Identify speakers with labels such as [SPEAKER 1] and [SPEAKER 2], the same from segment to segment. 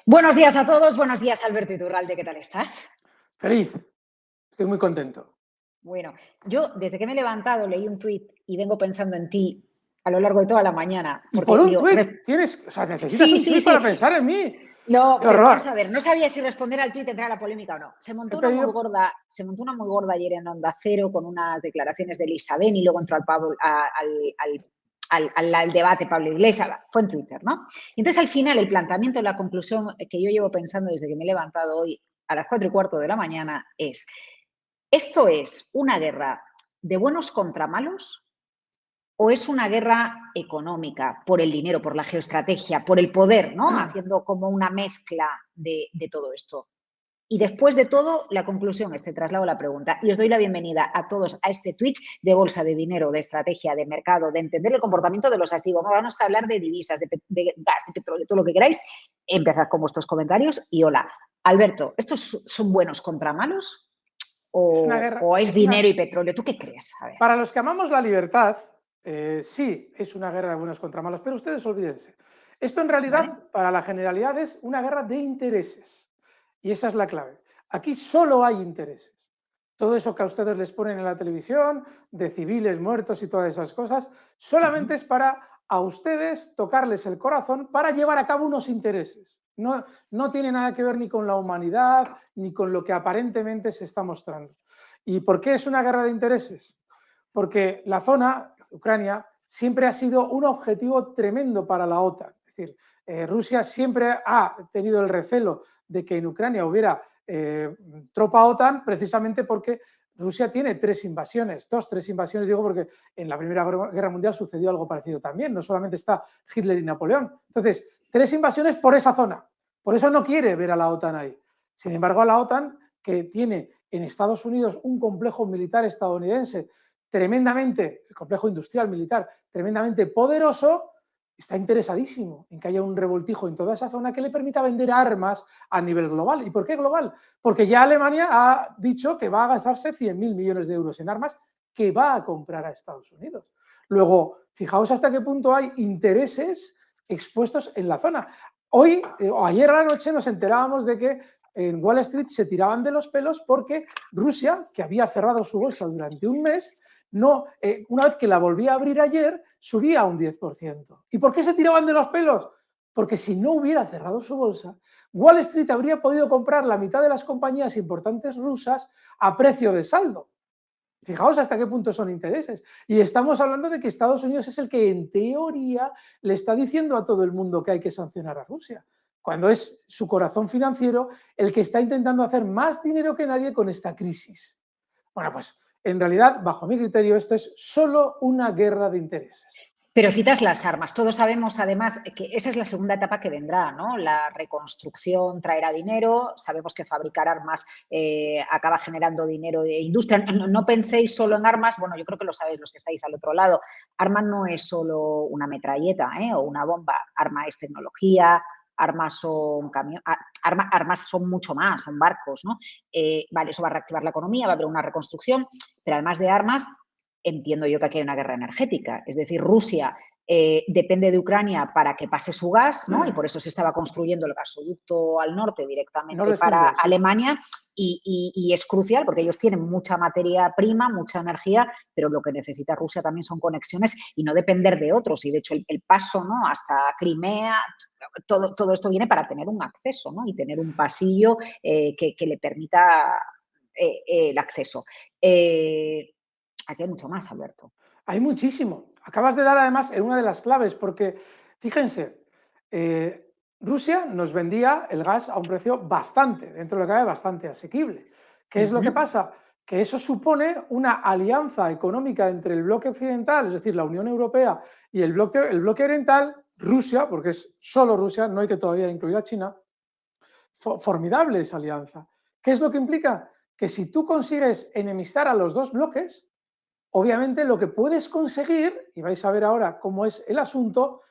[SPEAKER 1] Buenos días a todos, buenos días Alberto Iturralde, ¿qué tal estás?
[SPEAKER 2] Feliz, estoy muy contento.
[SPEAKER 1] Bueno, yo desde que me he levantado leí un tuit y vengo pensando en ti a lo largo de toda la mañana,
[SPEAKER 2] Y por
[SPEAKER 1] porque
[SPEAKER 2] un
[SPEAKER 1] digo,
[SPEAKER 2] tuit tienes, o sea, necesitas
[SPEAKER 1] sí,
[SPEAKER 2] un
[SPEAKER 1] sí,
[SPEAKER 2] tuit
[SPEAKER 1] sí,
[SPEAKER 2] para pensar en mí.
[SPEAKER 1] no,
[SPEAKER 2] ¡Qué
[SPEAKER 1] pero vamos
[SPEAKER 2] horror!
[SPEAKER 1] a ver, no sabía si responder al tuit entrar a la polémica o no.
[SPEAKER 2] He pedido,
[SPEAKER 1] Se montó una muy gorda ayer en Onda Cero con unas declaraciones de Elisa Ben y luego entró al debate Pablo Iglesias, fue en Twitter, ¿no? Y entonces al final el planteamiento, la conclusión que yo llevo pensando desde que me he levantado hoy a las 4:15 de la mañana es: ¿esto es una guerra de buenos contra malos o es una guerra económica por el dinero, por la geoestrategia, por el poder, ¿no? Haciendo como una mezcla de todo esto. Y después de todo, la conclusión es, te traslado la pregunta y os doy la bienvenida a todos a este Twitch de bolsa, de dinero, de estrategia, de mercado, de entender el comportamiento de los activos. Vamos a hablar de divisas, de gas, de petróleo, todo lo que queráis. Empezad con vuestros comentarios y hola. Alberto, ¿estos son buenos contra malos
[SPEAKER 2] es una guerra,
[SPEAKER 1] o es dinero y petróleo? ¿Tú qué crees? A ver.
[SPEAKER 2] para los que amamos la libertad, sí, es una guerra de buenos contra malos, pero ustedes olvídense. Esto en
[SPEAKER 1] ¿Vale?
[SPEAKER 2] realidad, para la generalidad, es una guerra de intereses. Y esa es la clave. Aquí solo hay intereses. Todo eso que a ustedes les ponen en la televisión, de civiles muertos y todas esas cosas, solamente es para a ustedes tocarles el corazón para llevar a cabo unos intereses. No tiene nada que ver ni con la humanidad, ni con lo que aparentemente se está mostrando. ¿Y por qué es una guerra de intereses? Porque la zona, Ucrania, siempre ha sido un objetivo tremendo para la OTAN. Es decir, Rusia siempre ha tenido el recelo de que en Ucrania hubiera tropa OTAN, precisamente porque Rusia tiene tres invasiones, tres invasiones, digo, porque en la Primera Guerra Mundial sucedió algo parecido también, no solamente está Hitler y Napoleón. Entonces, tres invasiones por esa zona, por eso no quiere ver a la OTAN ahí. Sin embargo, a la OTAN, que tiene en Estados Unidos un complejo militar estadounidense tremendamente, el complejo industrial militar tremendamente poderoso, está interesadísimo en que haya un revoltijo en toda esa zona que le permita vender armas a nivel global. ¿Y por qué global? Porque ya Alemania ha dicho que va a gastarse 100.000 millones de euros en armas que va a comprar a Estados Unidos. Luego, fijaos hasta qué punto hay intereses expuestos en la zona. Hoy, o ayer a la noche, nos enterábamos de que en Wall Street se tiraban de los pelos porque Rusia, que había cerrado su bolsa durante un mes, una vez que la volví a abrir ayer, subía un 10%. ¿Y por qué se tiraban de los pelos? Porque si no hubiera cerrado su bolsa, Wall Street habría podido comprar la mitad de las compañías importantes rusas a precio de saldo. Fijaos hasta qué punto son intereses. Y estamos hablando de que Estados Unidos es el que en teoría le está diciendo a todo el mundo que hay que sancionar a Rusia, cuando es su corazón financiero el que está intentando hacer más dinero que nadie con esta crisis. Bueno, pues en realidad, bajo mi criterio, esto es solo una guerra de intereses.
[SPEAKER 1] Pero citas las armas. Todos sabemos, además, que esa es la segunda etapa que vendrá, ¿no? La reconstrucción traerá dinero. Sabemos que fabricar armas acaba generando dinero e industria. No penséis solo en armas. Bueno, yo creo que lo sabéis los que estáis al otro lado. Arma no es solo una metralleta o una bomba. Arma es tecnología. Armas son armas son mucho más, son barcos, ¿no? Vale, eso va a reactivar la economía, va a haber una reconstrucción, pero además de armas, entiendo yo que aquí hay una guerra energética. Es decir, Rusia depende de Ucrania para que pase su gas, ¿no? Y por eso se estaba construyendo el gasoducto al norte directamente
[SPEAKER 2] Nord Stream
[SPEAKER 1] para
[SPEAKER 2] 2, sí.
[SPEAKER 1] Alemania y es crucial porque ellos tienen mucha materia prima, mucha energía, pero lo que necesita Rusia también son conexiones y no depender de otros. Y de hecho el paso, ¿no?, hasta Crimea, todo esto viene para tener un acceso, ¿no?, y tener un pasillo que le permita el acceso. Aquí hay mucho más, Alberto.
[SPEAKER 2] Hay muchísimo. Acabas de dar además en una de las claves, porque fíjense, Rusia nos vendía el gas a un precio bastante, dentro de lo que cabe, bastante asequible. ¿Qué es lo que pasa? Que eso supone una alianza económica entre el bloque occidental, es decir, la Unión Europea, y el bloque oriental, Rusia, porque es solo Rusia, no hay que todavía incluir a China. Formidable esa alianza. ¿Qué es lo que implica? Que si tú consigues enemistar a los dos bloques, obviamente lo que puedes conseguir, y vais a ver ahora cómo es el asunto,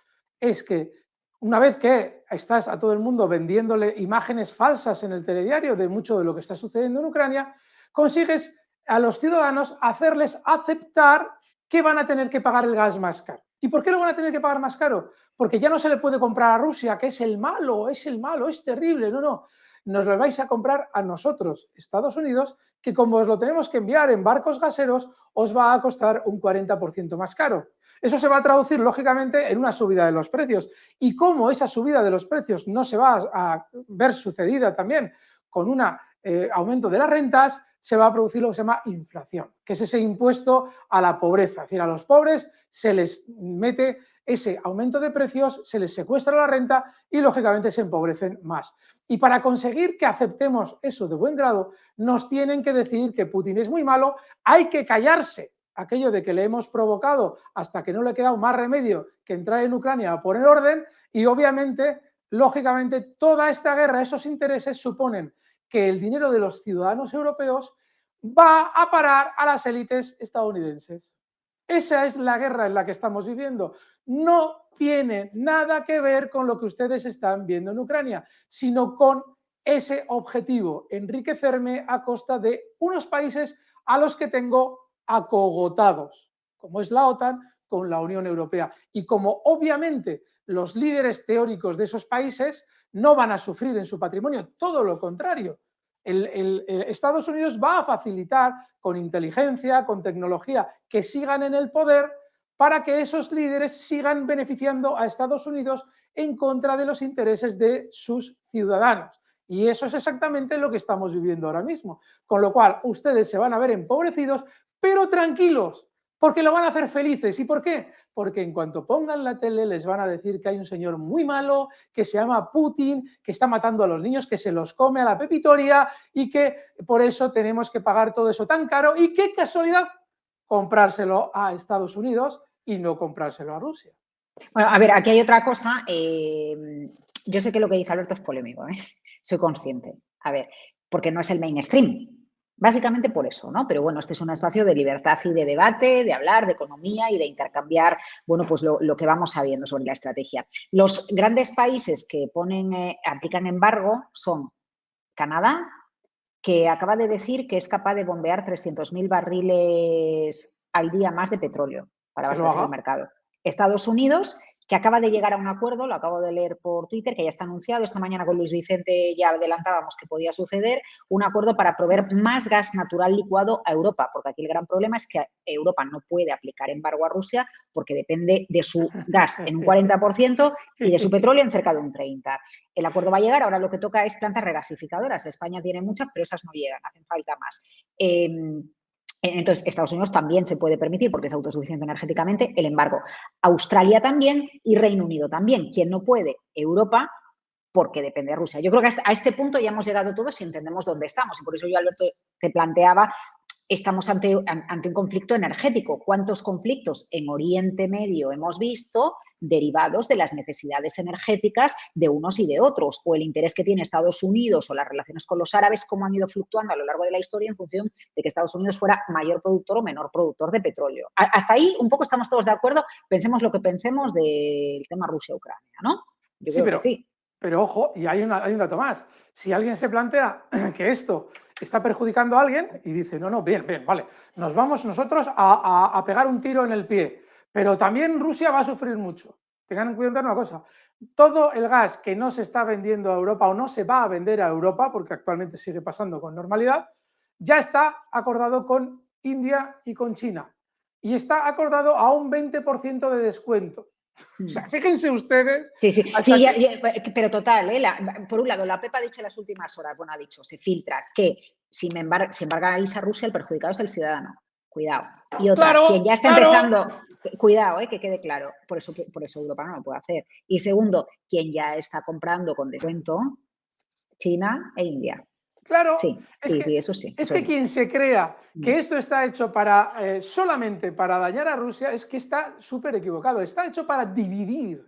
[SPEAKER 2] es que una vez que estás a todo el mundo vendiéndole imágenes falsas en el telediario de mucho de lo que está sucediendo en Ucrania, consigues a los ciudadanos hacerles aceptar que van a tener que pagar el gas más caro. ¿Y por qué lo van a tener que pagar más caro? Porque ya no se le puede comprar a Rusia, que es el malo, es terrible. No, no. Nos lo vais a comprar a nosotros, Estados Unidos, que como os lo tenemos que enviar en barcos gaseros, os va a costar un 40% más caro. Eso se va a traducir, lógicamente, en una subida de los precios. Y como esa subida de los precios no se va a ver sucedida también con un aumento de las rentas, se va a producir lo que se llama inflación, que es ese impuesto a la pobreza. Es decir, a los pobres se les mete ese aumento de precios, se les secuestra la renta y, lógicamente, se empobrecen más. Y para conseguir que aceptemos eso de buen grado, nos tienen que decir que Putin es muy malo, hay que callarse aquello de que le hemos provocado hasta que no le ha quedado más remedio que entrar en Ucrania a poner orden y, obviamente, lógicamente, toda esta guerra, esos intereses suponen que el dinero de los ciudadanos europeos va a parar a las élites estadounidenses. Esa es la guerra en la que estamos viviendo. No tiene nada que ver con lo que ustedes están viendo en Ucrania, sino con ese objetivo, enriquecerme a costa de unos países a los que tengo acogotados, como es la OTAN con la Unión Europea. Y como obviamente los líderes teóricos de esos países no van a sufrir en su patrimonio, todo lo contrario. Estados Unidos va a facilitar con inteligencia, con tecnología, que sigan en el poder para que esos líderes sigan beneficiando a Estados Unidos en contra de los intereses de sus ciudadanos. Y eso es exactamente lo que estamos viviendo ahora mismo. Con lo cual, ustedes se van a ver empobrecidos, pero tranquilos, porque lo van a hacer felices. ¿Y por qué? Porque en cuanto pongan la tele les van a decir que hay un señor muy malo, que se llama Putin, que está matando a los niños, que se los come a la pepitoria y que por eso tenemos que pagar todo eso tan caro. Y qué casualidad, comprárselo a Estados Unidos y no comprárselo a Rusia.
[SPEAKER 1] Bueno, a ver, aquí hay otra cosa. Yo sé que lo que dice Alberto es polémico, ¿eh? Soy consciente. A ver, porque no es el mainstream. Básicamente por eso, ¿no? Pero bueno, este es un espacio de libertad y de debate, de hablar de economía y de intercambiar, bueno, pues lo que vamos sabiendo sobre la estrategia. Los grandes países que aplican embargo son Canadá, que acaba de decir que es capaz de bombear 300.000 barriles al día más de petróleo para
[SPEAKER 2] Que lo
[SPEAKER 1] abastecer el
[SPEAKER 2] haga.
[SPEAKER 1] mercado. Estados Unidos, que acaba de llegar a un acuerdo, lo acabo de leer por Twitter, que ya está anunciado, esta mañana con Luis Vicente ya adelantábamos que podía suceder, un acuerdo para proveer más gas natural licuado a Europa, porque aquí el gran problema es que Europa no puede aplicar embargo a Rusia porque depende de su gas en un 40% y de su petróleo en cerca de un 30%. El acuerdo va a llegar, ahora lo que toca es plantas regasificadoras. España tiene muchas, pero esas no llegan, hacen falta más. Entonces, Estados Unidos también se puede permitir, porque es autosuficiente energéticamente, el embargo. Australia también y Reino Unido también. ¿Quién no puede? Europa, porque depende de Rusia. Yo creo que a este punto ya hemos llegado todos y entendemos dónde estamos. Y por eso yo, Alberto, te planteaba, estamos ante un conflicto energético. ¿Cuántos conflictos en Oriente Medio hemos visto derivados de las necesidades energéticas de unos y de otros? O el interés que tiene Estados Unidos o las relaciones con los árabes, cómo han ido fluctuando a lo largo de la historia en función de que Estados Unidos fuera mayor productor o menor productor de petróleo. Hasta ahí un poco estamos todos de acuerdo, pensemos lo que pensemos del tema Rusia-Ucrania, ¿no? Yo
[SPEAKER 2] Sí,
[SPEAKER 1] creo que sí.
[SPEAKER 2] pero ojo, y hay un dato más. Si alguien se plantea que esto está perjudicando a alguien y dice, no, bien, vale, nos vamos nosotros a pegar un tiro en el pie, pero también Rusia va a sufrir mucho. Tengan en cuenta una cosa, todo el gas que no se está vendiendo a Europa o no se va a vender a Europa, porque actualmente sigue pasando con normalidad, ya está acordado con India y con China. Y está acordado a un 20% de descuento. O sea, fíjense ustedes.
[SPEAKER 1] Sí, pero total, por un lado, la Pepa ha dicho en las últimas horas, bueno, ha dicho, se filtra que si embargáis a Rusia, el perjudicado es el ciudadano. Cuidado. Y otra,
[SPEAKER 2] Claro,
[SPEAKER 1] quien ya está empezando, cuidado, que quede claro, por eso Europa no lo puede hacer. Y segundo, quien ya está comprando con descuento, China e India.
[SPEAKER 2] Claro,
[SPEAKER 1] Sí, eso sí.
[SPEAKER 2] Es que quien se crea que esto está hecho solamente para dañar a Rusia es que está súper equivocado. Está hecho para dividir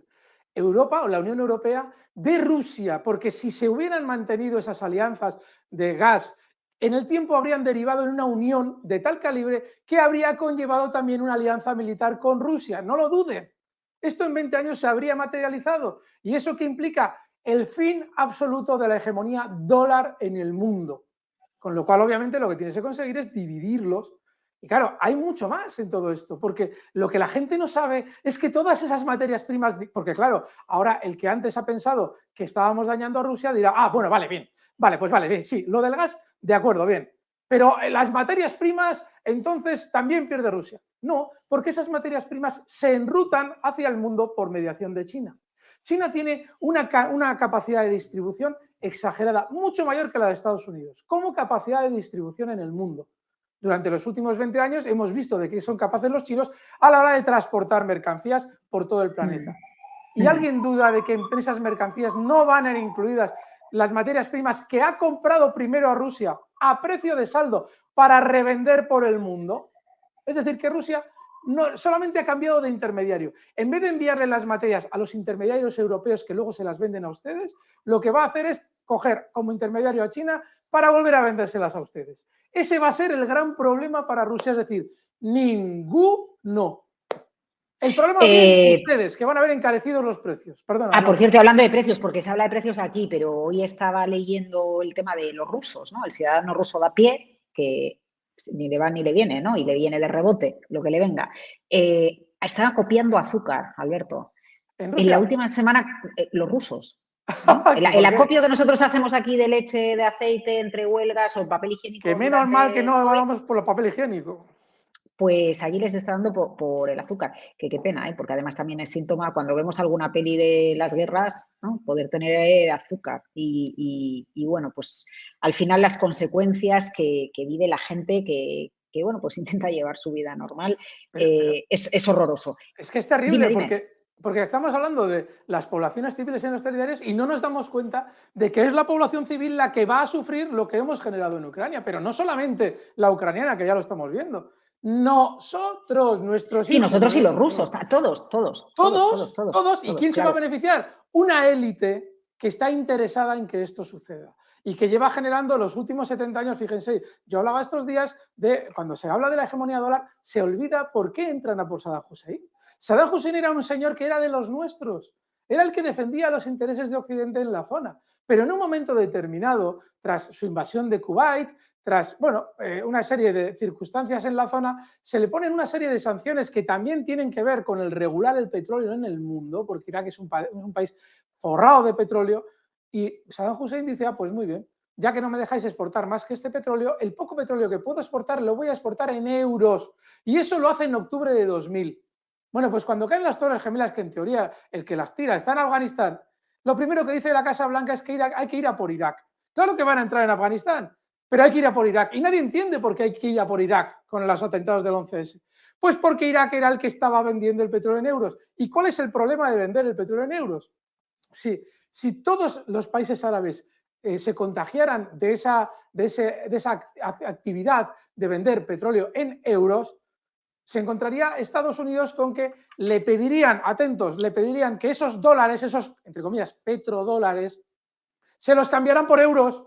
[SPEAKER 2] Europa o la Unión Europea de Rusia, porque si se hubieran mantenido esas alianzas de gas, en el tiempo habrían derivado en una unión de tal calibre que habría conllevado también una alianza militar con Rusia. No lo duden. Esto en 20 años se habría materializado. ¿Y eso qué implica? El fin absoluto de la hegemonía dólar en el mundo. Con lo cual, obviamente, lo que tienes que conseguir es dividirlos Y claro, hay mucho más en todo esto, porque lo que la gente no sabe es que todas esas materias primas, porque claro, ahora el que antes ha pensado que estábamos dañando a Rusia dirá, ah, bueno, vale, bien, vale, pues vale, bien, sí, lo del gas, de acuerdo, bien, pero las materias primas, entonces también pierde Rusia. No, porque esas materias primas se enrutan hacia el mundo por mediación de China. China tiene una capacidad de distribución exagerada, mucho mayor que la de Estados Unidos, como capacidad de distribución en el mundo. Durante los últimos 20 años hemos visto de qué son capaces los chinos a la hora de transportar mercancías por todo el planeta. ¿Y alguien duda de que en esas mercancías no van a ir incluidas las materias primas que ha comprado primero a Rusia a precio de saldo para revender por el mundo? Es decir, que Rusia no, solamente ha cambiado de intermediario. En vez de enviarle las materias a los intermediarios europeos que luego se las venden a ustedes, lo que va a hacer es coger como intermediario a China para volver a vendérselas a ustedes. Ese va a ser el gran problema para Rusia, es decir, ninguno. El problema lo tienen ustedes, que van a ver encarecidos los precios. Perdona.
[SPEAKER 1] Por cierto, hablando de precios, porque se habla de precios aquí, pero hoy estaba leyendo el tema de los rusos, ¿no? El ciudadano ruso de a pie, que ni le va ni le viene, ¿no? Y le viene de rebote lo que le venga. Estaba copiando azúcar, Alberto. En la última semana, los rusos. ¿No? El acopio que nosotros hacemos aquí de leche, de aceite, entre huelgas o papel higiénico.
[SPEAKER 2] Que menos mal que no vamos por el papel higiénico.
[SPEAKER 1] Pues allí les está dando por el azúcar, que qué pena, ¿eh? Porque además también es síntoma, cuando vemos alguna peli de las guerras, ¿no? Poder tener azúcar y bueno, pues al final las consecuencias que vive la gente que bueno, pues intenta llevar su vida normal, es horroroso.
[SPEAKER 2] Es que es terrible,
[SPEAKER 1] Dime.
[SPEAKER 2] porque estamos hablando de las poblaciones civiles en los territorios y no nos damos cuenta de que es la población civil la que va a sufrir lo que hemos generado en Ucrania, pero no solamente la ucraniana, que ya lo estamos viendo. Nosotros, nuestros
[SPEAKER 1] sí,
[SPEAKER 2] hijos.
[SPEAKER 1] nosotros y los rusos, todos.
[SPEAKER 2] ¿Y quién se va a beneficiar? Una élite que está interesada en que esto suceda y que lleva generando los últimos 70 años, fíjense, yo hablaba estos días de, cuando se habla de la hegemonía dólar, se olvida por qué entran a por Saddam Hussein. Saddam Hussein era un señor que era de los nuestros, era el que defendía los intereses de Occidente en la zona, pero en un momento determinado, tras su invasión de Kuwait, tras una serie de circunstancias en la zona, se le ponen una serie de sanciones que también tienen que ver con el regular el petróleo en el mundo, porque Irak es un país forrado de petróleo, y Saddam Hussein dice, pues muy bien, ya que no me dejáis exportar más que este petróleo, el poco petróleo que puedo exportar lo voy a exportar en euros. Y eso lo hace en octubre de 2000. Bueno, pues cuando caen las Torres Gemelas, que en teoría el que las tira está en Afganistán, lo primero que dice la Casa Blanca es que hay que ir a por Irak. Claro que van a entrar en Afganistán, pero hay que ir a por Irak. Y nadie entiende por qué hay que ir a por Irak con los atentados del 11S. Pues porque Irak era el que estaba vendiendo el petróleo en euros. ¿Y cuál es el problema de vender el petróleo en euros? Si todos los países árabes se contagiaran de esa actividad de vender petróleo en euros, se encontraría Estados Unidos con que le pedirían, atentos, le pedirían que esos dólares, esos, entre comillas, petrodólares, se los cambiaran por euros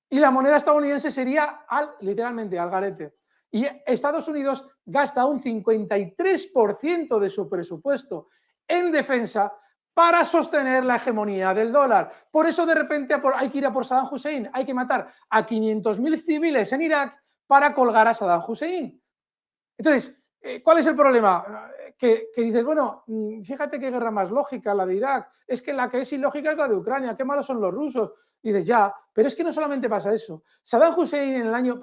[SPEAKER 2] y la moneda estadounidense sería literalmente al garete. Y Estados Unidos gasta un 53% de su presupuesto en defensa para sostener la hegemonía del dólar. Por eso de repente hay que ir a por Saddam Hussein, hay que matar a 500.000 civiles en Irak para colgar a Saddam Hussein. Entonces, ¿cuál es el problema? Que dices, bueno, fíjate qué guerra más lógica la de Irak, es que la que es ilógica es la de Ucrania, qué malos son los rusos. Y dices, ya, pero es que no solamente pasa eso. Saddam Hussein en el año,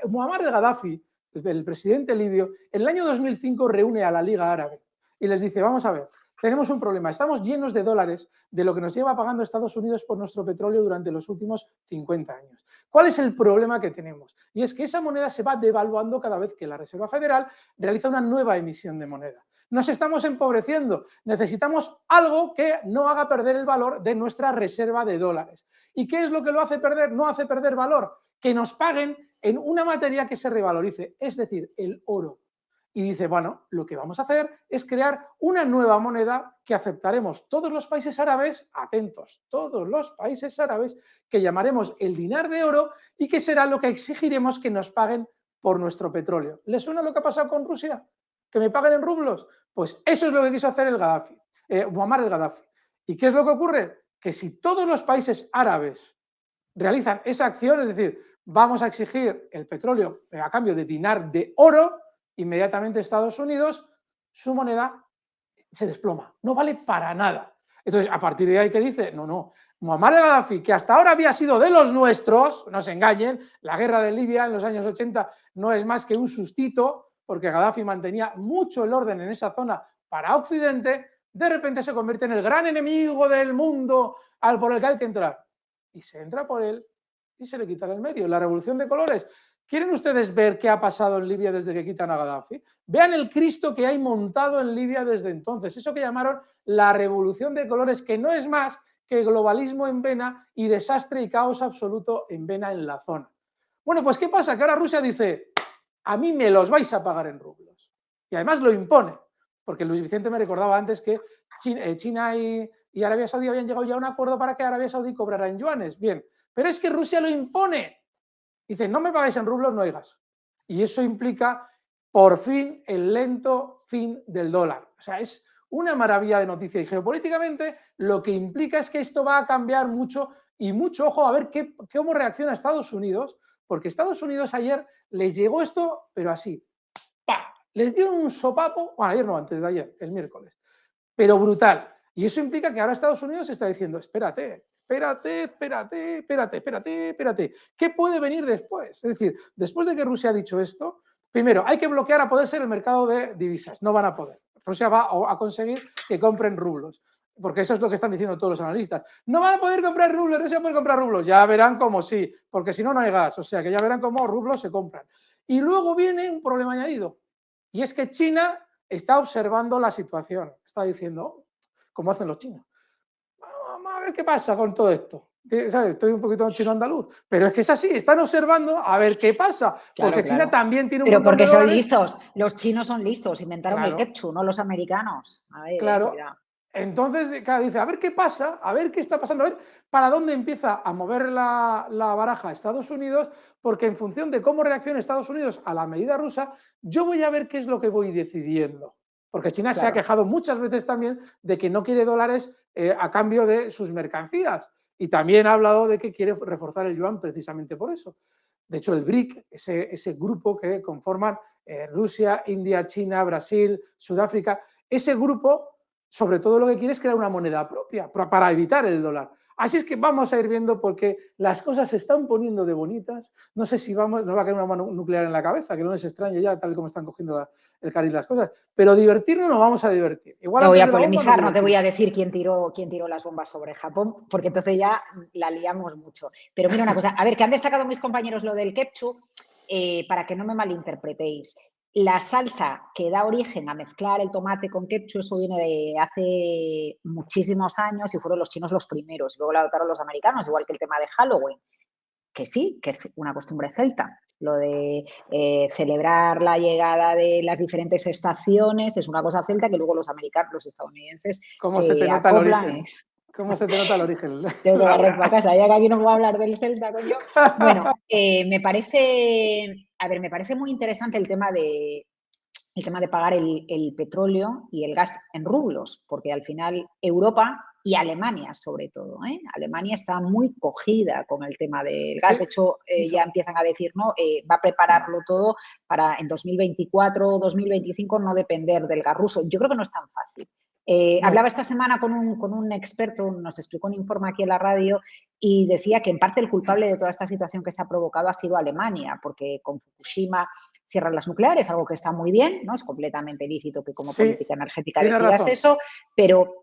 [SPEAKER 2] Muammar el-Gaddafi, el presidente libio, en el año 2005 reúne a la Liga Árabe y les dice, vamos a ver, tenemos un problema, estamos llenos de dólares de lo que nos lleva pagando Estados Unidos por nuestro petróleo durante los últimos 50 años. ¿Cuál es el problema que tenemos? Y es que esa moneda se va devaluando cada vez que la Reserva Federal realiza una nueva emisión de moneda. Nos estamos empobreciendo, necesitamos algo que no haga perder el valor de nuestra reserva de dólares. ¿Y qué es lo que lo hace perder? No hace perder valor, que nos paguen en una materia que se revalorice, es decir, el oro. Y dice, bueno, lo que vamos a hacer es crear una nueva moneda que aceptaremos todos los países árabes, atentos, todos los países árabes, que llamaremos el dinar de oro y que será lo que exigiremos que nos paguen por nuestro petróleo. ¿Les suena lo que ha pasado con Rusia? ¿Que me paguen en rublos? Pues eso es lo que quiso hacer Muammar el-Gaddafi. ¿Y qué es lo que ocurre? Que si todos los países árabes realizan esa acción, es decir, vamos a exigir el petróleo a cambio de dinar de oro, inmediatamente Estados Unidos, su moneda se desploma, no vale para nada. Entonces, a partir de ahí, ¿qué dice? No, Muammar Gaddafi, que hasta ahora había sido de los nuestros, no se engañen, la guerra de Libia en los años 80 no es más que un sustito, porque Gaddafi mantenía mucho el orden en esa zona para Occidente, de repente se convierte en el gran enemigo del mundo por el que hay que entrar. Y se entra por él y se le quita del medio. La revolución de colores. ¿Quieren ustedes ver qué ha pasado en Libia desde que quitan a Gaddafi? Vean el Cristo que hay montado en Libia desde entonces. Eso que llamaron la revolución de colores, que no es más que globalismo en vena y desastre y caos absoluto en vena en la zona. Bueno, pues ¿qué pasa? Que ahora Rusia dice, a mí me los vais a pagar en rublos. Y además lo impone. Porque Luis Vicente me recordaba antes que China y Arabia Saudí habían llegado ya a un acuerdo para que Arabia Saudí cobrara en yuanes. Bien, pero es que Rusia lo impone. Dice, no me pagáis en rublos, no hay gas. Y eso implica, por fin, el lento fin del dólar. O sea, es una maravilla de noticia. Y geopolíticamente lo que implica es que esto va a cambiar mucho y mucho, ojo, a ver cómo reacciona Estados Unidos, porque Estados Unidos ayer les llegó esto, pero así. ¡Pah! Les dio un sopapo, bueno, ayer no, antes de ayer, el miércoles, pero brutal. Y eso implica que ahora Estados Unidos está diciendo, espérate, ¿qué puede venir después? Es decir, después de que Rusia ha dicho esto, primero, hay que bloquear a poder ser el mercado de divisas, no van a poder. Rusia va a conseguir que compren rublos, porque eso es lo que están diciendo todos los analistas. No van a poder comprar rublos, Rusia puede comprar rublos, ya verán cómo sí, porque si no, no hay gas, o sea que ya verán cómo rublos se compran. Y luego viene un problema añadido, y es que China está observando la situación, está diciendo, como hacen los chinos, vamos a ver qué pasa con todo esto. ¿Sabes? Estoy un poquito chino andaluz, pero es que es así, están observando a ver qué pasa, porque
[SPEAKER 1] Claro.
[SPEAKER 2] China también tiene un
[SPEAKER 1] Pero
[SPEAKER 2] montón de
[SPEAKER 1] porque son
[SPEAKER 2] dólares.
[SPEAKER 1] listos, los chinos son listos, inventaron el
[SPEAKER 2] Claro,
[SPEAKER 1] ketchup, no los americanos. A ver,
[SPEAKER 2] claro.
[SPEAKER 1] cuidado.
[SPEAKER 2] Entonces, claro, dice, a ver qué pasa, a ver qué está pasando, a ver para dónde empieza a mover la baraja Estados Unidos, porque en función de cómo reaccione Estados Unidos a la medida rusa, yo voy a ver qué es lo que voy decidiendo. Porque China se ha
[SPEAKER 1] Claro.
[SPEAKER 2] quejado muchas veces también de que no quiere dólares a cambio de sus mercancías. Y también ha hablado de que quiere reforzar el yuan precisamente por eso. De hecho, el BRIC, ese grupo que conforman Rusia, India, China, Brasil, Sudáfrica, ese grupo sobre todo lo que quiere es crear una moneda propia para evitar el dólar. Así es que vamos a ir viendo porque las cosas se están poniendo de bonitas. No sé si nos va a caer una mano nuclear en la cabeza, que no les extrañe ya tal como están cogiendo el carril las cosas. Pero divertirnos nos vamos a divertir. Igual
[SPEAKER 1] No voy
[SPEAKER 2] antes
[SPEAKER 1] a
[SPEAKER 2] de la bomba nos
[SPEAKER 1] polemizar, no te voy
[SPEAKER 2] divertimos.
[SPEAKER 1] a decir quién tiró las bombas sobre Japón, porque entonces ya la liamos mucho. Pero mira una cosa, a ver, que han destacado mis compañeros lo del ketchup, para que no me malinterpretéis. La salsa que da origen a mezclar el tomate con ketchup, eso viene de hace muchísimos años y fueron los chinos los primeros. Luego la adoptaron los americanos, igual que el tema de Halloween, que sí, que es una costumbre celta. Lo de celebrar la llegada de las diferentes estaciones es una cosa celta que luego los americanos, los estadounidenses
[SPEAKER 2] ¿Cómo se te
[SPEAKER 1] se
[SPEAKER 2] nota el
[SPEAKER 1] acoplan.
[SPEAKER 2] origen? ¿Cómo se te nota el origen,
[SPEAKER 1] Tengo que barrer para
[SPEAKER 2] Laura?
[SPEAKER 1] casa, ya que aquí no puedo hablar del celta, coño. Bueno, me parece muy interesante el tema de pagar el petróleo y el gas en rublos, porque al final Europa y Alemania sobre todo, Alemania está muy cogida con el tema del gas. De hecho, ya empiezan a decir, no, va a prepararlo todo para en 2024 o 2025 no depender del gas ruso. Yo creo que no es tan fácil.
[SPEAKER 2] No.
[SPEAKER 1] Hablaba esta semana con un experto, nos explicó un informe aquí en la radio y decía que en parte el culpable de toda esta situación que se ha provocado ha sido Alemania, porque con Fukushima cierran las nucleares, algo que está muy bien, ¿no? Es completamente lícito que como
[SPEAKER 2] Sí,
[SPEAKER 1] política energética
[SPEAKER 2] tienes
[SPEAKER 1] decidas
[SPEAKER 2] razón.
[SPEAKER 1] eso, pero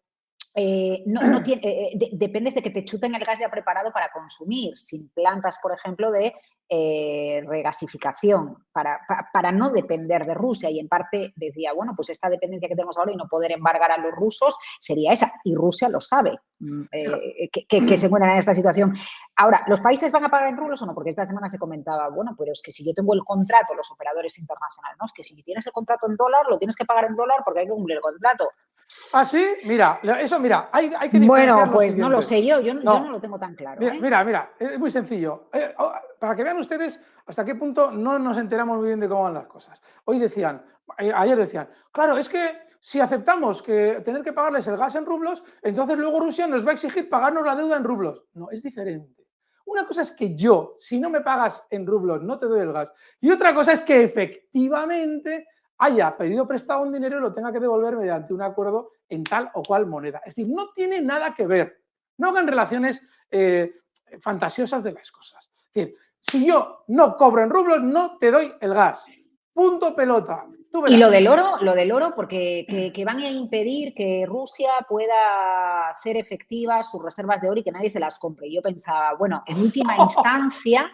[SPEAKER 1] dependes de que te chuten el gas ya preparado para consumir, sin plantas, por ejemplo, de regasificación, para no depender de Rusia. Y en parte decía, bueno, pues esta dependencia que tenemos ahora y no poder embargar a los rusos sería esa. Y Rusia lo sabe, que se encuentran en esta situación. Ahora, ¿los países van a pagar en rublos o no? Porque esta semana se comentaba, bueno, pero es que si yo tengo el contrato, los operadores internacionales, ¿no? Es que si tienes el contrato en dólar, lo tienes que pagar en dólar porque hay que cumplir el contrato.
[SPEAKER 2] Ah, sí, mira, eso, mira, hay que
[SPEAKER 1] Bueno,
[SPEAKER 2] diferenciar lo
[SPEAKER 1] pues no lo
[SPEAKER 2] siguiente.
[SPEAKER 1] sé yo no
[SPEAKER 2] No,
[SPEAKER 1] lo tengo tan claro, ¿eh?
[SPEAKER 2] mira, es muy sencillo. Para que vean ustedes hasta qué punto no nos enteramos muy bien de cómo van las cosas. Hoy decían, ayer decían, claro, es que si aceptamos que tener que pagarles el gas en rublos, entonces luego Rusia nos va a exigir pagarnos la deuda en rublos. No, es diferente. una cosa es que yo, si no me pagas en rublos, no te doy el gas. Y otra cosa es que efectivamente haya pedido prestado un dinero y lo tenga que devolver mediante un acuerdo en tal o cual moneda. Es decir, no tiene nada que ver. No hagan relaciones fantasiosas de las cosas. Es decir, si yo no cobro en rublos, no te doy el gas. Punto pelota. Tú
[SPEAKER 1] Y
[SPEAKER 2] verás.
[SPEAKER 1] lo del oro, porque que van a impedir que Rusia pueda hacer efectivas sus reservas de oro y que nadie se las compre. Yo pensaba, bueno, en última instancia,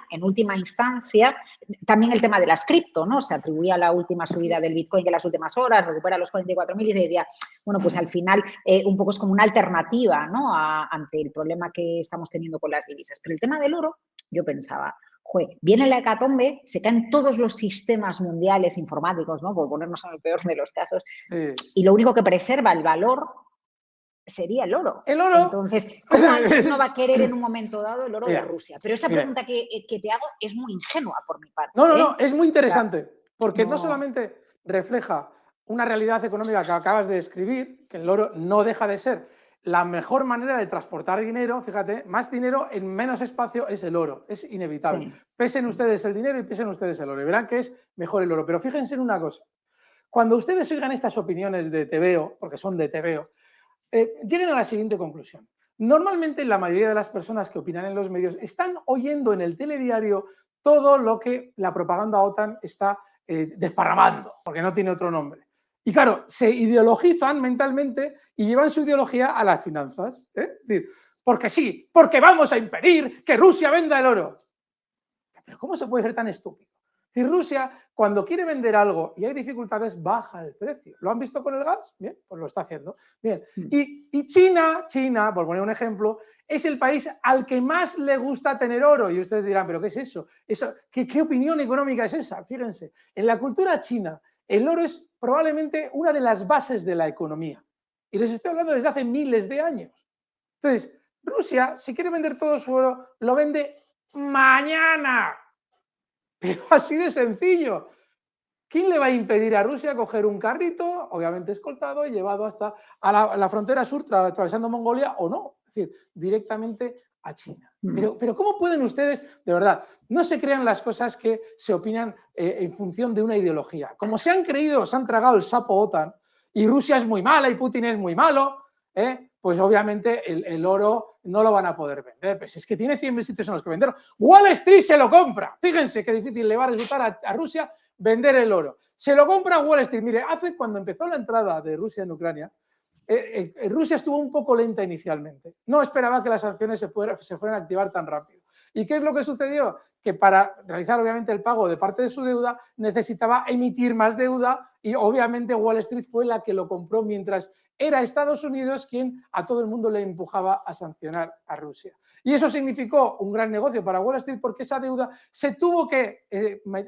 [SPEAKER 1] también el tema de las cripto, ¿no? Se atribuía a la última subida del Bitcoin que en las últimas horas, recupera los 44.000 y se decía, bueno, pues al final un poco es como una alternativa, ¿no? Ante el problema que estamos teniendo con las divisas. Pero el tema del oro, yo pensaba, joder, viene la hecatombe, se caen todos los sistemas mundiales informáticos, ¿no? Por ponernos en el peor de los casos, y lo único que preserva el valor sería el oro.
[SPEAKER 2] El oro.
[SPEAKER 1] Entonces, ¿cómo alguien no va a querer en un momento dado el oro de Rusia? Pero esta pregunta que te hago es muy ingenua por mi parte.
[SPEAKER 2] No, es muy
[SPEAKER 1] O sea,
[SPEAKER 2] interesante, porque no
[SPEAKER 1] no...
[SPEAKER 2] solamente refleja una realidad económica que acabas de describir, que el oro no deja de ser la mejor manera de transportar dinero, fíjate, más dinero en menos espacio es el oro, es inevitable.
[SPEAKER 1] Sí.
[SPEAKER 2] Pesen ustedes el dinero y pesen ustedes el oro, y verán que es mejor el oro. Pero fíjense en una cosa, cuando ustedes oigan estas opiniones de TVO, porque son de TVO, lleguen a la siguiente conclusión. Normalmente la mayoría de las personas que opinan en los medios están oyendo en el telediario todo lo que la propaganda OTAN está desparramando, porque no tiene otro nombre. Y claro, se ideologizan mentalmente y llevan su ideología a las finanzas. Es decir, porque sí, porque vamos a impedir que Rusia venda el oro. Pero ¿cómo se puede ser tan estúpido? Si Rusia, cuando quiere vender algo y hay dificultades, baja el precio. ¿Lo han visto con el gas? Bien, pues lo está haciendo. Bien. Y China, por poner un ejemplo, es el país al que más le gusta tener oro. Y ustedes dirán, ¿pero qué es eso? ¿Qué opinión económica es esa? Fíjense, en la cultura china, el oro es probablemente una de las bases de la economía. Y les estoy hablando desde hace miles de años. Entonces, Rusia, si quiere vender todo su oro, lo vende mañana. Pero así de sencillo. ¿Quién le va a impedir a Rusia coger un carrito, obviamente escoltado, y llevado hasta a la frontera sur, atravesando Mongolia, o no? Es decir, directamente a China. Pero ¿cómo pueden ustedes, de verdad, no se crean las cosas que se opinan en función de una ideología? Como se han creído, se han tragado el sapo OTAN, y Rusia es muy mala y Putin es muy malo, pues obviamente el oro no lo van a poder vender. Pues es que tiene 100.000 sitios en los que vender. Wall Street se lo compra. Fíjense qué difícil le va a resultar a Rusia vender el oro. Se lo compra Wall Street. Mire, cuando empezó la entrada de Rusia en Ucrania, Rusia estuvo un poco lenta inicialmente. No esperaba que las sanciones se fueran a activar tan rápido. ¿Y qué es lo que sucedió? Que para realizar obviamente el pago de parte de su deuda necesitaba emitir más deuda y obviamente Wall Street fue la que lo compró mientras era Estados Unidos quien a todo el mundo le empujaba a sancionar a Rusia. Y eso significó un gran negocio para Wall Street porque esa deuda se tuvo que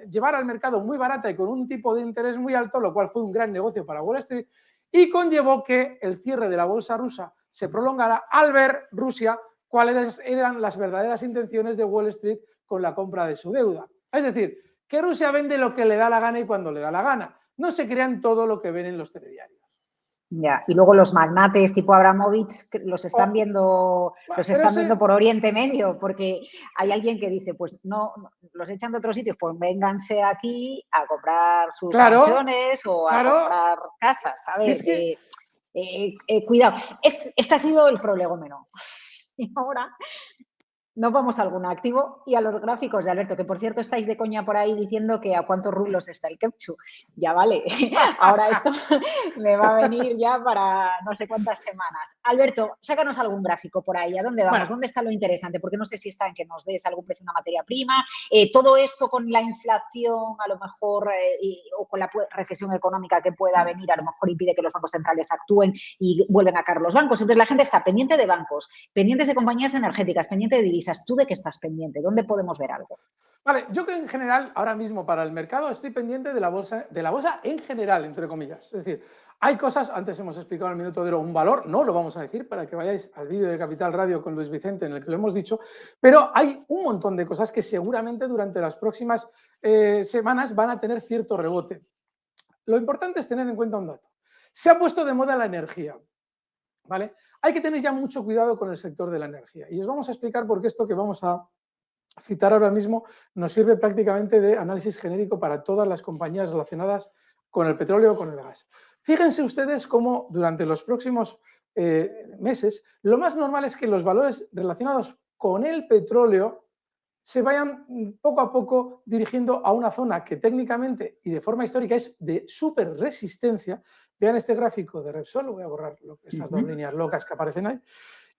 [SPEAKER 2] llevar al mercado muy barata y con un tipo de interés muy alto, lo cual fue un gran negocio para Wall Street y conllevó que el cierre de la bolsa rusa se prolongara al ver Rusia cuáles eran las verdaderas intenciones de Wall Street con la compra de su deuda. Es decir, que Rusia vende lo que le da la gana y cuando le da la gana. No se crean todo lo que ven en los telediarios.
[SPEAKER 1] Ya, y luego los magnates tipo Abramovich los están viendo por Oriente Medio, porque hay alguien que dice, pues no, los echan de otros sitios, pues vénganse aquí a comprar sus mansiones o a comprar casas, ¿sabes?
[SPEAKER 2] Si es que...
[SPEAKER 1] Cuidado, este ha sido el prolegómeno. Y ahora nos vamos a algún activo y a los gráficos de Alberto, que por cierto estáis de coña por ahí diciendo que a cuántos rublos está el Kepchu. Ya vale, ahora esto me va a venir ya para no sé cuántas semanas. Alberto, sácanos algún gráfico por ahí. ¿A dónde vamos? Bueno, ¿dónde está lo interesante? Porque no sé si está en que nos des algún precio de una materia prima. Todo esto con la inflación a lo mejor o con la recesión económica que pueda venir, a lo mejor impide que los bancos centrales actúen y vuelven a caer los bancos. Entonces la gente está pendiente de bancos, pendientes de compañías energéticas, pendiente de divisas. ¿Tú de qué estás pendiente? ¿Dónde podemos ver algo?
[SPEAKER 2] Vale, yo que en general, ahora mismo para el mercado, estoy pendiente de la bolsa en general, entre comillas. Es decir, hay cosas, antes hemos explicado en el minuto de oro un valor, no lo vamos a decir para que vayáis al vídeo de Capital Radio con Luis Vicente en el que lo hemos dicho, pero hay un montón de cosas que seguramente durante las próximas semanas van a tener cierto rebote. Lo importante es tener en cuenta un dato. Se ha puesto de moda la energía, ¿vale? Hay que tener ya mucho cuidado con el sector de la energía y os vamos a explicar por qué esto que vamos a citar ahora mismo nos sirve prácticamente de análisis genérico para todas las compañías relacionadas con el petróleo o con el gas. Fíjense ustedes cómo durante los próximos meses lo más normal es que los valores relacionados con el petróleo se vayan poco a poco dirigiendo a una zona que técnicamente y de forma histórica es de súper resistencia. Vean este gráfico de Repsol, voy a borrar esas dos líneas locas que aparecen ahí,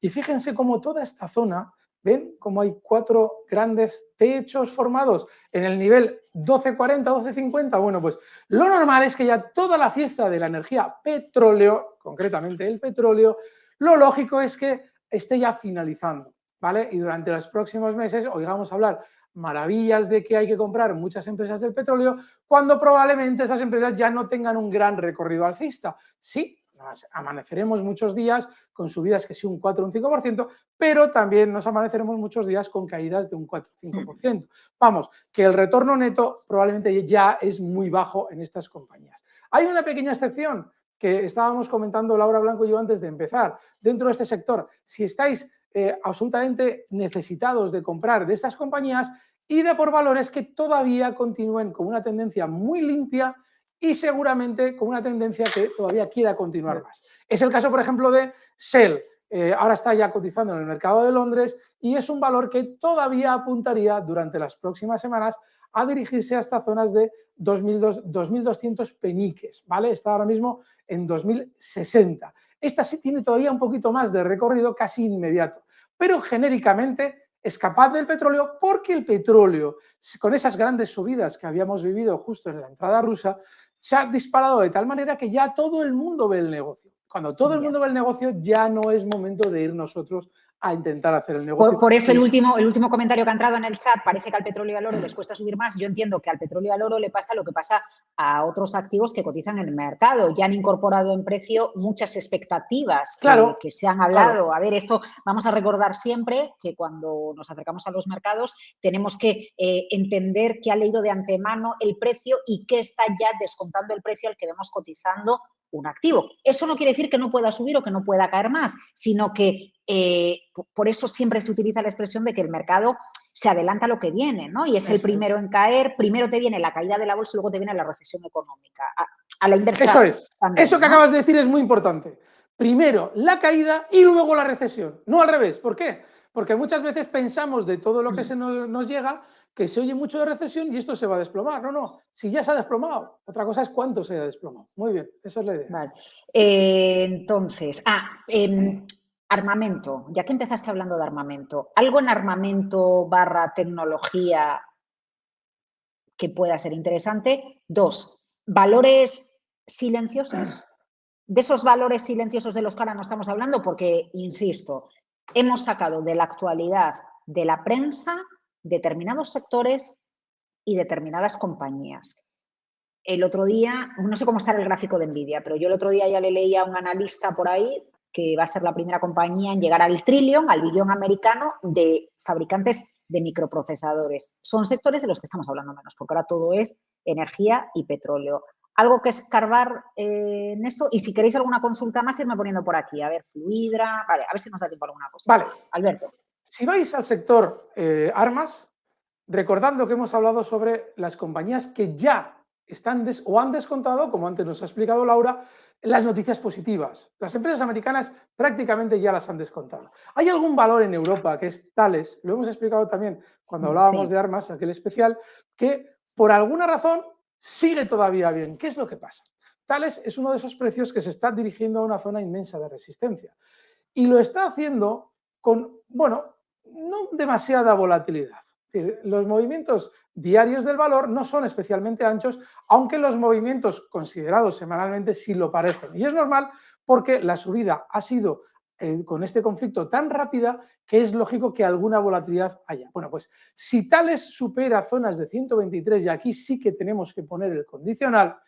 [SPEAKER 2] y fíjense cómo toda esta zona, ven cómo hay 4 grandes techos formados en el nivel 1240, 1250. Bueno, pues lo normal es que ya toda la fiesta de la energía petróleo, concretamente el petróleo, lo lógico es que esté ya finalizando, ¿vale? Y durante los próximos meses oigamos hablar maravillas de que hay que comprar muchas empresas del petróleo, cuando probablemente esas empresas ya no tengan un gran recorrido alcista. Sí, amaneceremos muchos días con subidas que sí un 4 o un 5%, pero también nos amaneceremos muchos días con caídas de un 4 o 5%. Vamos, que el retorno neto probablemente ya es muy bajo en estas compañías. Hay una pequeña excepción que estábamos comentando Laura Blanco y yo antes de empezar. Dentro de este sector, si estáis absolutamente necesitados de comprar de estas compañías, ida por valores que todavía continúen con una tendencia muy limpia y seguramente con una tendencia que todavía quiera continuar más. Es el caso, por ejemplo, de Shell. Ahora está ya cotizando en el mercado de Londres y es un valor que todavía apuntaría durante las próximas semanas a dirigirse hasta zonas de 2.200 peniques, ¿vale? Está ahora mismo en 2.060. Esta sí tiene todavía un poquito más de recorrido casi inmediato, pero genéricamente es capaz del petróleo porque el petróleo, con esas grandes subidas que habíamos vivido justo en la entrada rusa, se ha disparado de tal manera que ya todo el mundo ve el negocio. Cuando todo el mundo ve el negocio, ya no es momento de ir nosotros a intentar hacer el negocio.
[SPEAKER 1] Por eso el último comentario que ha entrado en el chat, parece que al petróleo y al oro les cuesta subir más. Yo entiendo que al petróleo y al oro le pasa lo que pasa a otros activos que cotizan en el mercado. Ya han incorporado en precio muchas expectativas que se han hablado. Claro. A ver, esto vamos a recordar siempre que cuando nos acercamos a los mercados tenemos que entender que ha leído de antemano el precio y que está ya descontando el precio al que vemos cotizando un activo. Eso no quiere decir que no pueda subir o que no pueda caer más, sino que por eso siempre se utiliza la expresión de que el mercado se adelanta a lo que viene, ¿no? Y es el primero en caer, primero te viene la caída de la bolsa y luego te viene la recesión económica. A la inversa.
[SPEAKER 2] Eso es. También, eso que acabas de decir es muy importante. Primero la caída y luego la recesión. No al revés. ¿Por qué? Porque muchas veces pensamos de todo lo que se nos llega que se oye mucho de recesión y esto se va a desplomar. No, no. Si ya se ha desplomado. Otra cosa es cuánto se ha desplomado. Muy bien. Esa es la idea.
[SPEAKER 1] Vale. Entonces, armamento. Ya que empezaste hablando de armamento, ¿algo en armamento / tecnología que pueda ser interesante? 2, valores silenciosos. De esos valores silenciosos de los que ahora no estamos hablando, porque, insisto, hemos sacado de la actualidad de la prensa determinados sectores y determinadas compañías. El otro día, no sé cómo está el gráfico de Nvidia, pero yo el otro día ya le leía a un analista por ahí que va a ser la primera compañía en llegar al trillón, al billón americano de fabricantes de microprocesadores. Son sectores de los que estamos hablando menos, porque ahora todo es energía y petróleo. Algo que escarbar en eso, y si queréis alguna consulta más, irme poniendo por aquí. A ver, Fluidra, vale, a ver si nos da tiempo a alguna cosa.
[SPEAKER 2] Vale.
[SPEAKER 1] Más. Alberto.
[SPEAKER 2] Si vais al sector armas, recordando que hemos hablado sobre las compañías que ya están o han descontado, como antes nos ha explicado Laura, las noticias positivas. Las empresas americanas prácticamente ya las han descontado. ¿Hay algún valor en Europa que es Thales? Lo hemos explicado también cuando hablábamos de armas, aquel especial, que por alguna razón sigue todavía bien. ¿Qué es lo que pasa? Thales es uno de esos precios que se está dirigiendo a una zona inmensa de resistencia. Y lo está haciendo con, bueno, no demasiada volatilidad. Es decir, los movimientos diarios del valor no son especialmente anchos, aunque los movimientos considerados semanalmente sí lo parecen. Y es normal porque la subida ha sido con este conflicto tan rápida que es lógico que alguna volatilidad haya. Bueno, pues si Thales supera zonas de 123, y aquí sí que tenemos que poner el condicional,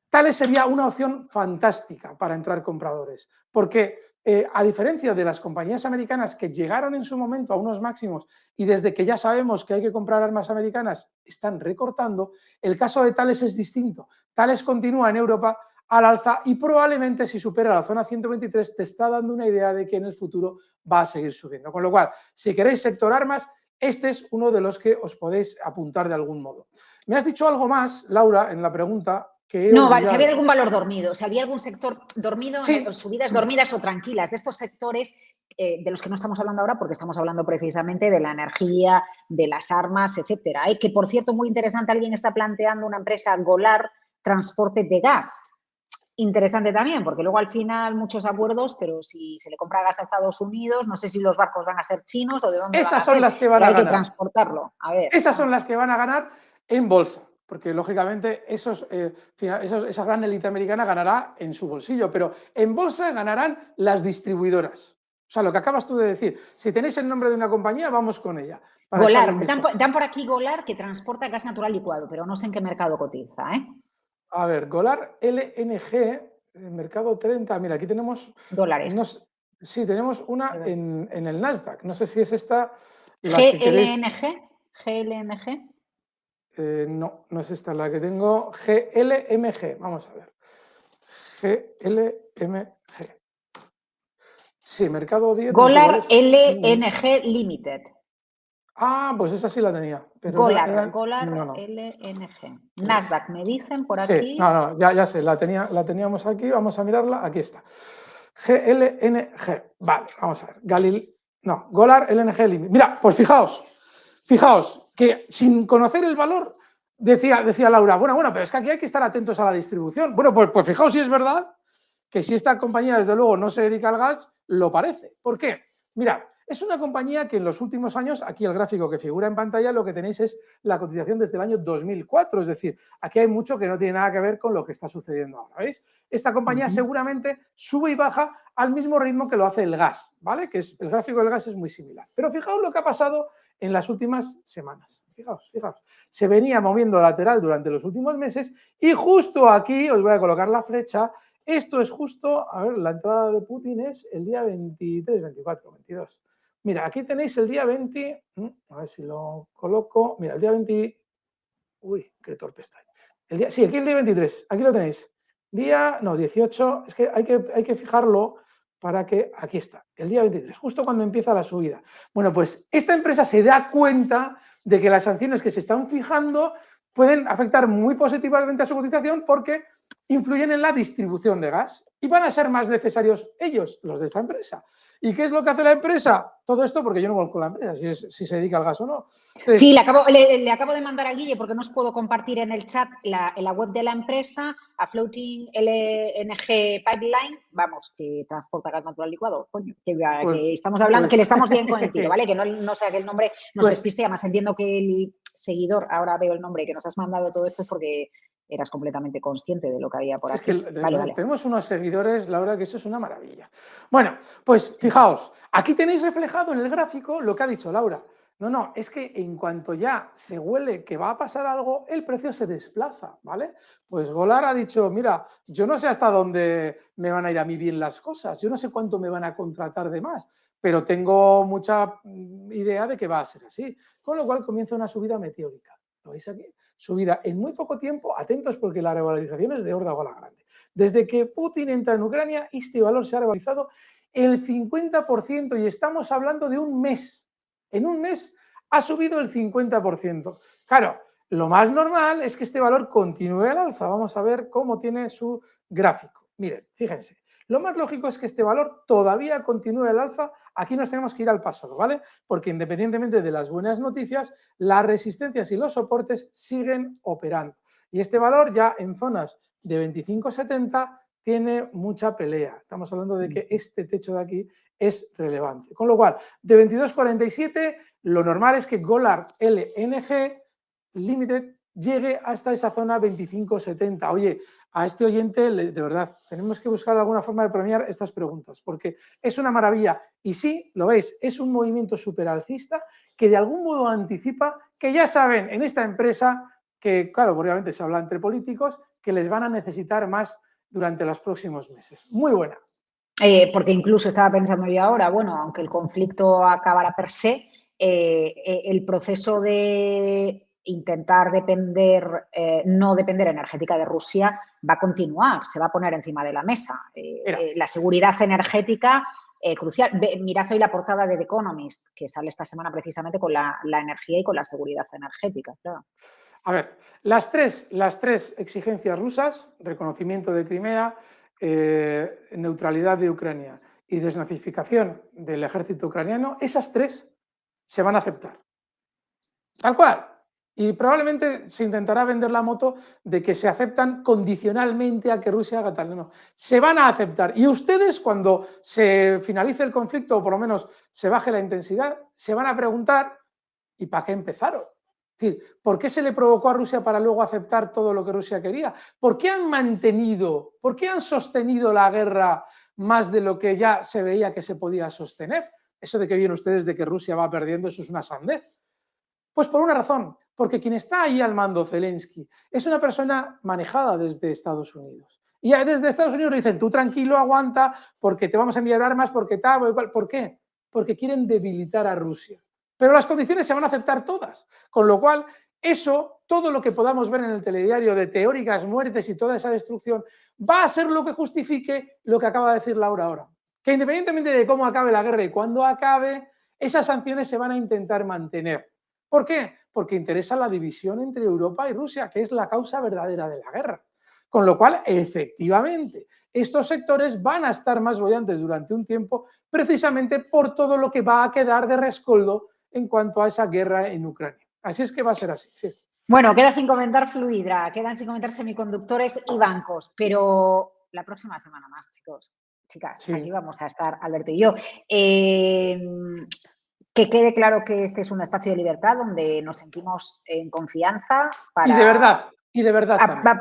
[SPEAKER 2] Thales sería una opción fantástica para entrar compradores, porque a diferencia de las compañías americanas que llegaron en su momento a unos máximos y desde que ya sabemos que hay que comprar armas americanas están recortando, el caso de Thales es distinto. Thales continúa en Europa al alza y probablemente si supera la zona 123 te está dando una idea de que en el futuro va a seguir subiendo. Con lo cual, si queréis sector armas, este es uno de los que os podéis apuntar de algún modo. Me has dicho algo más, Laura, en la pregunta que he
[SPEAKER 1] No, vale, si
[SPEAKER 2] olvidado.
[SPEAKER 1] había algún valor dormido, si había algún sector dormido,
[SPEAKER 2] Sí.
[SPEAKER 1] subidas dormidas o tranquilas, de estos sectores de los que no estamos hablando ahora porque estamos hablando precisamente de la energía, de las armas, etcétera. Que, por cierto, muy interesante, alguien está planteando una empresa Golar transporte de gas. Interesante también, porque luego al final muchos acuerdos, pero si se le compra gas a Estados Unidos, no sé si los barcos van a ser chinos o de dónde van
[SPEAKER 2] Esas
[SPEAKER 1] a
[SPEAKER 2] son
[SPEAKER 1] ser,
[SPEAKER 2] las que van
[SPEAKER 1] pero
[SPEAKER 2] a
[SPEAKER 1] hay que
[SPEAKER 2] ganar.
[SPEAKER 1] transportarlo. A ver.
[SPEAKER 2] Esas son las que van a ganar en bolsa, porque lógicamente esa gran élite americana ganará en su bolsillo, pero en bolsa ganarán las distribuidoras. O sea, lo que acabas tú de decir, si tenéis el nombre de una compañía, vamos con ella.
[SPEAKER 1] Golar, dan por aquí Golar que transporta gas natural licuado, pero no sé en qué mercado cotiza, ¿eh?
[SPEAKER 2] A ver, Golar LNG, mercado 30, mira, aquí tenemos...
[SPEAKER 1] Dólares.
[SPEAKER 2] Sí, tenemos una en el Nasdaq, no sé si es esta la que queréis...
[SPEAKER 1] GLNG.
[SPEAKER 2] No, no es esta la que tengo, GLMG, vamos a ver. GLMG. Sí, mercado 10 de
[SPEAKER 1] Golar
[SPEAKER 2] iguales.
[SPEAKER 1] LNG Limited.
[SPEAKER 2] Ah, pues esa sí la tenía. Pero
[SPEAKER 1] Golar
[SPEAKER 2] no.
[SPEAKER 1] LNG. Nasdaq, me dicen por
[SPEAKER 2] Sí,
[SPEAKER 1] aquí.
[SPEAKER 2] no, ya sé, la teníamos aquí, vamos a mirarla, aquí está. GLNG, vale, vamos a ver. Golar LNG Limited. Mira, pues fijaos, que sin conocer el valor, decía Laura, bueno, pero es que aquí hay que estar atentos a la distribución. Bueno, pues fijaos si es verdad que si esta compañía, desde luego, no se dedica al gas, lo parece. ¿Por qué? Mira, es una compañía que en los últimos años, aquí el gráfico que figura en pantalla, lo que tenéis es la cotización desde el año 2004, es decir, aquí hay mucho que no tiene nada que ver con lo que está sucediendo ahora, ¿veis? Esta compañía seguramente sube y baja al mismo ritmo que lo hace el gas, ¿vale? Que es, el gráfico del gas es muy similar. Pero fijaos lo que ha pasado en las últimas semanas. Fijaos. Se venía moviendo lateral durante los últimos meses y justo aquí, os voy a colocar la flecha, esto es justo, a ver, la entrada de Putin es el día 23, 24, 22. Mira, aquí tenéis el día 20, a ver si lo coloco, mira, el día 20, uy, qué torpe estoy. Sí, aquí el día 23, aquí lo tenéis. 18, es que hay que fijarlo para que, aquí está, el día 23, justo cuando empieza la subida. Bueno, pues esta empresa se da cuenta de que las sanciones que se están fijando pueden afectar muy positivamente a su cotización porque influyen en la distribución de gas y van a ser más necesarios ellos, los de esta empresa. ¿Y qué es lo que hace la empresa? Todo esto porque yo no conozco la empresa, si se dedica al gas o no. Entonces,
[SPEAKER 1] sí, le acabo de mandar a Guille porque no os puedo compartir en el chat en la web de la empresa, a Floating LNG Pipeline, vamos, que transporta gas natural licuado, coño, que estamos hablando, que le estamos bien con el tiro, ¿vale? Que no sea que el nombre nos despiste, además entiendo que el seguidor, ahora veo el nombre que nos has mandado todo esto es porque eras completamente consciente de lo que había por aquí.
[SPEAKER 2] Es que
[SPEAKER 1] vale.
[SPEAKER 2] Tenemos unos seguidores, Laura, que eso es una maravilla. Bueno, pues fijaos, aquí tenéis reflejado en el gráfico lo que ha dicho Laura. No, es que en cuanto ya se huele que va a pasar algo, el precio se desplaza, ¿vale? Pues Golar ha dicho, mira, yo no sé hasta dónde me van a ir a mí bien las cosas, yo no sé cuánto me van a contratar de más, pero tengo mucha idea de que va a ser así. Con lo cual comienza una subida meteórica. ¿Lo veis aquí? Subida en muy poco tiempo, atentos porque la revalorización es de órdago a la grande. Desde que Putin entra en Ucrania, este valor se ha revalorizado el 50% y estamos hablando de un mes. En un mes ha subido el 50%. Claro, lo más normal es que este valor continúe al alza. Vamos a ver cómo tiene su gráfico. Miren, fíjense. Lo más lógico es que este valor todavía continúe al alza. Aquí nos tenemos que ir al pasado, ¿vale? Porque independientemente de las buenas noticias, las resistencias y los soportes siguen operando. Y este valor ya en zonas de 25,70 tiene mucha pelea. Estamos hablando de que este techo de aquí es relevante. Con lo cual, de 22,47, lo normal es que Golar LNG Limited llegue hasta esa zona 25,70. Oye, a este oyente, de verdad, tenemos que buscar alguna forma de premiar estas preguntas, porque es una maravilla. Y sí, lo veis, es un movimiento superalcista que de algún modo anticipa que ya saben en esta empresa que, claro, obviamente se habla entre políticos, que les van a necesitar más durante los próximos meses. Muy buena.
[SPEAKER 1] Porque incluso estaba pensando yo ahora, bueno, aunque el conflicto acabara per se, el proceso de intentar no depender energética de Rusia va a continuar, se va a poner encima de la mesa. La seguridad energética crucial. Mirad hoy la portada de The Economist, que sale esta semana precisamente con la energía y con la seguridad energética. Claro.
[SPEAKER 2] A ver, las tres exigencias rusas, reconocimiento de Crimea, neutralidad de Ucrania y desnazificación del ejército ucraniano, esas tres se van a aceptar. Tal cual. Y probablemente se intentará vender la moto de que se aceptan condicionalmente a que Rusia haga tal. No, se van a aceptar. Y ustedes, cuando se finalice el conflicto, o por lo menos se baje la intensidad, se van a preguntar, ¿y para qué empezaron? Es decir, ¿por qué se le provocó a Rusia para luego aceptar todo lo que Rusia quería? ¿Por qué han sostenido la guerra más de lo que ya se veía que se podía sostener? Eso de que vienen ustedes de que Rusia va perdiendo, eso es una sandez. Pues por una razón, porque quien está ahí al mando, Zelensky, es una persona manejada desde Estados Unidos. Y desde Estados Unidos le dicen, tú tranquilo, aguanta, porque te vamos a enviar armas, porque tal, ¿por qué? Porque quieren debilitar a Rusia. Pero las condiciones se van a aceptar todas, con lo cual eso, todo lo que podamos ver en el telediario de teóricas muertes y toda esa destrucción, va a ser lo que justifique lo que acaba de decir Laura ahora. Que independientemente de cómo acabe la guerra y cuándo acabe, esas sanciones se van a intentar mantener. ¿Por qué? Porque interesa la división entre Europa y Rusia, que es la causa verdadera de la guerra. Con lo cual, efectivamente, estos sectores van a estar más bollantes durante un tiempo precisamente por todo lo que va a quedar de rescoldo en cuanto a esa guerra en Ucrania. Así es que va a ser así, sí.
[SPEAKER 1] Bueno, queda sin comentar Fluidra, quedan sin comentar semiconductores y bancos, pero la próxima semana más, chicos. Chicas,
[SPEAKER 2] Sí.
[SPEAKER 1] aquí vamos a estar Alberto y yo. Que quede claro que este es un espacio de libertad donde nos sentimos en confianza
[SPEAKER 2] Y de verdad también.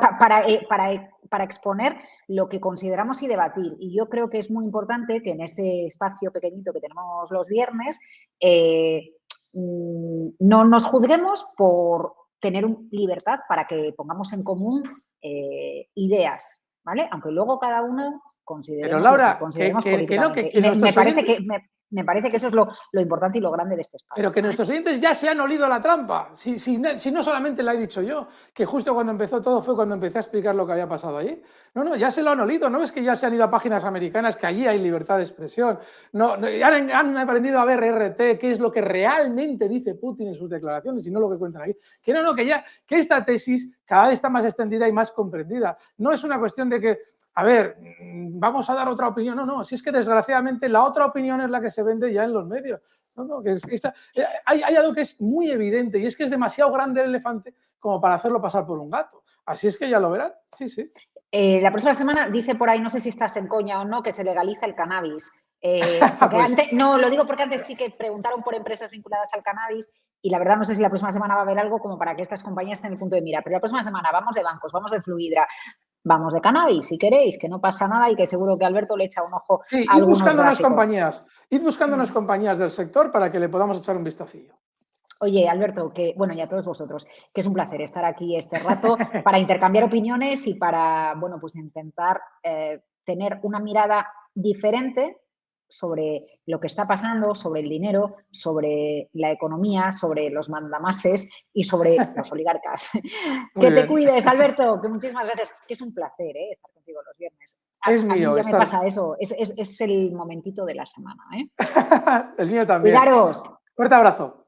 [SPEAKER 1] para exponer lo que consideramos y debatir. Y yo creo que es muy importante que en este espacio pequeñito que tenemos los viernes no nos juzguemos por tener libertad para que pongamos en común ideas, ¿vale? Aunque luego cada uno
[SPEAKER 2] Pero
[SPEAKER 1] consideremos lo que
[SPEAKER 2] Laura,
[SPEAKER 1] consideremos
[SPEAKER 2] no,
[SPEAKER 1] políticamente. Y
[SPEAKER 2] nuestros oyentes...
[SPEAKER 1] me parece que eso es lo importante y lo grande de este espacio.
[SPEAKER 2] Pero que nuestros oyentes ya se han olido la trampa. Si no solamente la he dicho yo, que justo cuando empezó todo fue cuando empecé a explicar lo que había pasado allí. No, ya se lo han olido. ¿No ves que ya se han ido a páginas americanas, que allí hay libertad de expresión? Ya han aprendido a ver RT, qué es lo que realmente dice Putin en sus declaraciones y no lo que cuentan aquí. Que esta tesis cada vez está más extendida y más comprendida. No es una cuestión de que, a ver, vamos a dar otra opinión. No, si es que desgraciadamente la otra opinión es la que se vende ya en los medios. Hay algo que es muy evidente y es que es demasiado grande el elefante como para hacerlo pasar por un gato. Así es que ya lo verán. Sí.
[SPEAKER 1] La próxima semana dice por ahí, no sé si estás en coña o no, que se legaliza el cannabis.
[SPEAKER 2] Pues,
[SPEAKER 1] no, lo digo porque antes sí que preguntaron por empresas vinculadas al cannabis y la verdad no sé si la próxima semana va a haber algo como para que estas compañías estén en el punto de mira. Pero la próxima semana vamos de bancos, vamos de Fluidra, vamos de cannabis, si queréis, que no pasa nada y que seguro que Alberto le echa un ojo
[SPEAKER 2] sí,
[SPEAKER 1] a algunos gráficos.
[SPEAKER 2] Id buscándonos compañías del sector para que le podamos echar un vistacillo.
[SPEAKER 1] Oye, Alberto, y a todos vosotros, que es un placer estar aquí este rato para intercambiar opiniones y para, pues intentar tener una mirada diferente sobre lo que está pasando, sobre el dinero, sobre la economía, sobre los mandamases y sobre los oligarcas. Que te cuides, Alberto, que muchísimas gracias, que es un placer estar contigo los viernes.
[SPEAKER 2] Es
[SPEAKER 1] a
[SPEAKER 2] mío.
[SPEAKER 1] mí ya me pasa eso, es el momentito de la semana.
[SPEAKER 2] El mío también.
[SPEAKER 1] Cuidaros.
[SPEAKER 2] Fuerte abrazo.